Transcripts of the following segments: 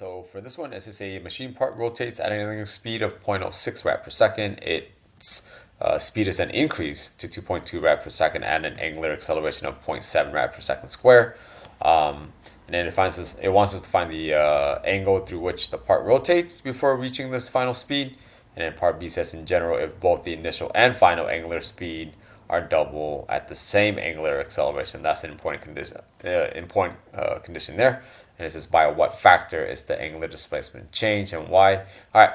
So for this one, as a machine part rotates at an angular speed of 0.06 rad per second, its speed is then increased to 2.2 rad per second at an angular acceleration of 0.7 rad per second square. And then it wants us to find the angle through which the part rotates before reaching this final speed. And then part B says in general, if both the initial and final angular speed are double at the same angular acceleration, that's an important condition there. And it says by what factor is the angular displacement change and why. All right,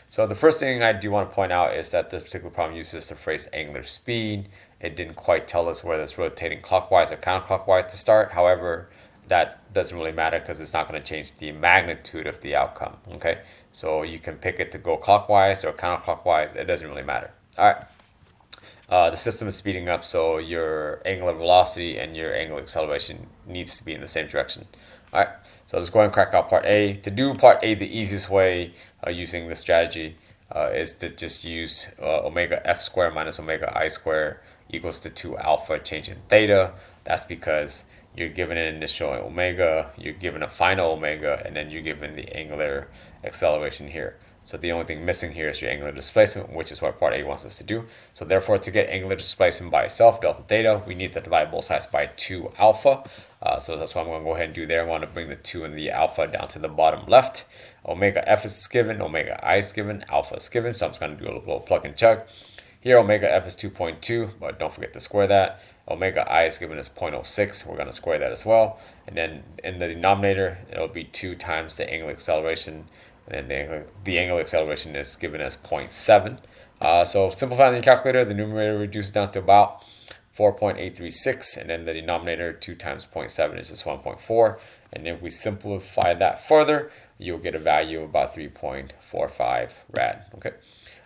so the first thing I do want to point out is that this particular problem uses the phrase angular speed. It didn't quite tell us whether it's rotating clockwise or counterclockwise to start. However, that doesn't really matter because it's not going to change the magnitude of the outcome. Okay, so you can pick it to go clockwise or counterclockwise. It doesn't really matter. All right. The system is speeding up, so your angular velocity and your angular acceleration needs to be in the same direction. All right, so let's go ahead and crack out part A. To do part A, the easiest way using this strategy is to just use omega f squared minus omega I squared equals to 2 alpha change in theta. That's because you're given an initial omega, you're given a final omega, and then you're given the angular acceleration here. So the only thing missing here is your angular displacement, which is what part A wants us to do. So therefore, to get angular displacement by itself, delta theta, we need to divide both sides by 2 alpha. So that's what I'm going to go ahead and do there. I want to bring the 2 and the alpha down to the bottom left. Omega f is given, omega I is given, alpha is given. So I'm just going to do a little plug and chug. Here, omega f is 2.2, but don't forget to square that. Omega I is given as 0.06. We're going to square that as well. And then in the denominator, it'll be 2 times the angular acceleration. And then the angular acceleration is given as 0.7. So simplifying the calculator, the numerator reduces down to about 4.836, and then the denominator 2 times 0.7 is just 1.4. And if we simplify that further, you'll get a value of about 3.45 rad. Okay.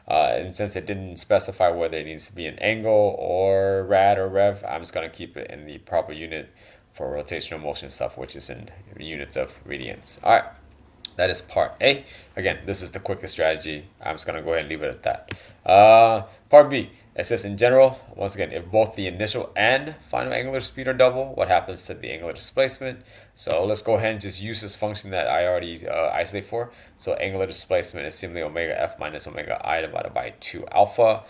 And since it didn't specify whether it needs to be an angle or rad or rev, I'm just going to keep it in the proper unit for rotational motion stuff, which is in units of radians. All right. That is part A. Again, this is the quickest strategy. I'm just going to go ahead and leave it at that. Part B, it says in general, once again, if both the initial and final angular speed are double, what happens to the angular displacement? So let's go ahead and just use this function that I already isolate for. So angular displacement is simply omega f minus omega I divided by 2 alpha.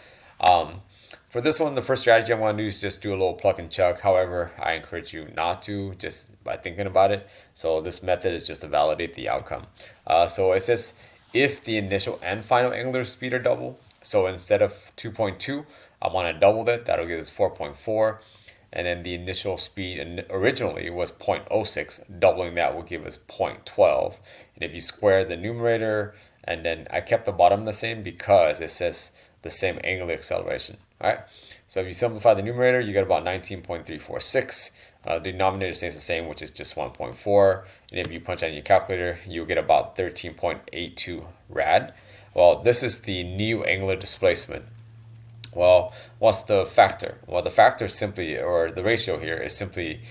For this one, the first strategy I'm going to do is just do a little plug and chug. However, I encourage you not to, just by thinking about it. So this method is just to validate the outcome. So it says if the initial and final angular speed are double. So instead of 2.2, I want to double that. That'll give us 4.4. And then the initial speed originally was 0.06. Doubling that will give us 0.12. And if you square the numerator, and then I kept the bottom the same because it says the same angular acceleration. All right, so if you simplify the numerator, you get about 19.346. The denominator stays the same, which is just 1.4. And if you punch in your calculator, you'll get about 13.82 rad. Well, this is the new angular displacement. Well, what's the factor? Well, the factor simply, or the ratio here, is simply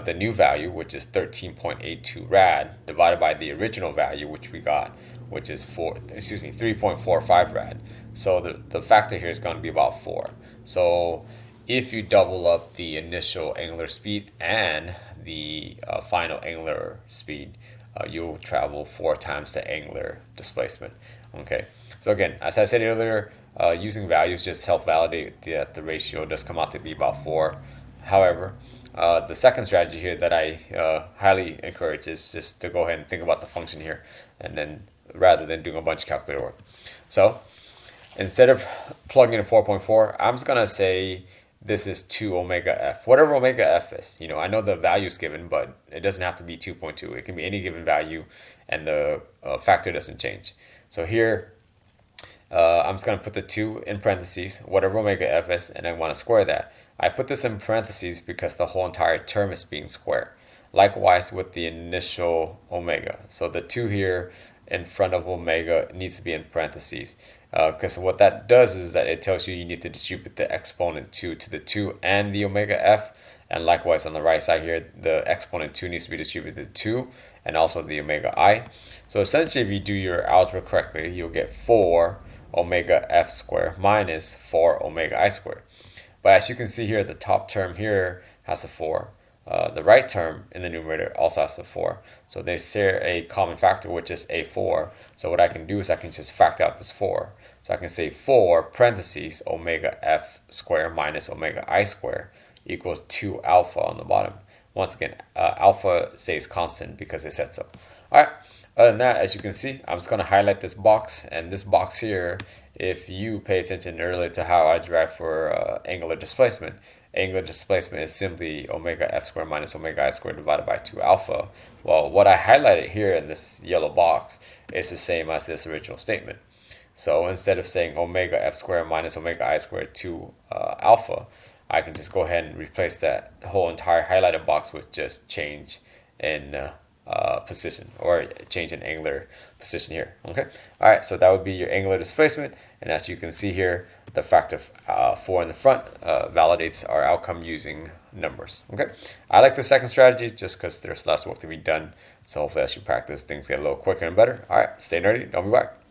the new value, which is 13.82 rad, divided by the original value, which we got, which is 3.45 rad. So the factor here is going to be about 4. So if you double up the initial angular speed and the final angular speed, you'll travel 4 times the angular displacement. Okay. So again, as I said earlier, using values just help validate that the ratio does come out to be about 4. However, the second strategy here that I highly encourage is just to go ahead and think about the function here, and then rather than doing a bunch of calculator work. So instead of plugging in 4.4, I'm just going to say this is 2 omega f. Whatever omega f is. I know the value is given, but it doesn't have to be 2.2. It can be any given value, and the factor doesn't change. So here, I'm just going to put the 2 in parentheses, whatever omega f is, and I want to square that. I put this in parentheses because the whole entire term is being squared. Likewise with the initial omega. So the 2 here in front of omega needs to be in parentheses. Because what that does is that it tells you need to distribute the exponent 2 to the 2 and the omega f. And likewise on the right side here, the exponent 2 needs to be distributed to 2 and also the omega I. So essentially, if you do your algebra correctly, you'll get 4 omega f squared minus 4 omega I squared. But as you can see here, the top term here has a 4. the right term in the numerator also has a 4. So they share a common factor, which is a 4. So what I can do is I can just factor out this 4. So I can say 4 parentheses omega f squared minus omega I squared equals 2 alpha on the bottom. Once again, alpha stays constant because it said so. All right. Other than that, as you can see, I'm just going to highlight this box. And this box here, if you pay attention earlier to how I derived for angular displacement is simply omega f squared minus omega I squared divided by 2 alpha. Well, what I highlighted here in this yellow box is the same as this original statement. So instead of saying omega f squared minus omega I squared 2 alpha, I can just go ahead and replace that whole entire highlighted box with just change in position, or change in angular position here. Okay. All right. So that would be your angular displacement. And as you can see here, the factor 4 in the front validates our outcome using numbers. Okay. I like the second strategy just because there's less work to be done. So hopefully as you practice, things get a little quicker and better. All right. Stay nerdy. Don't be back.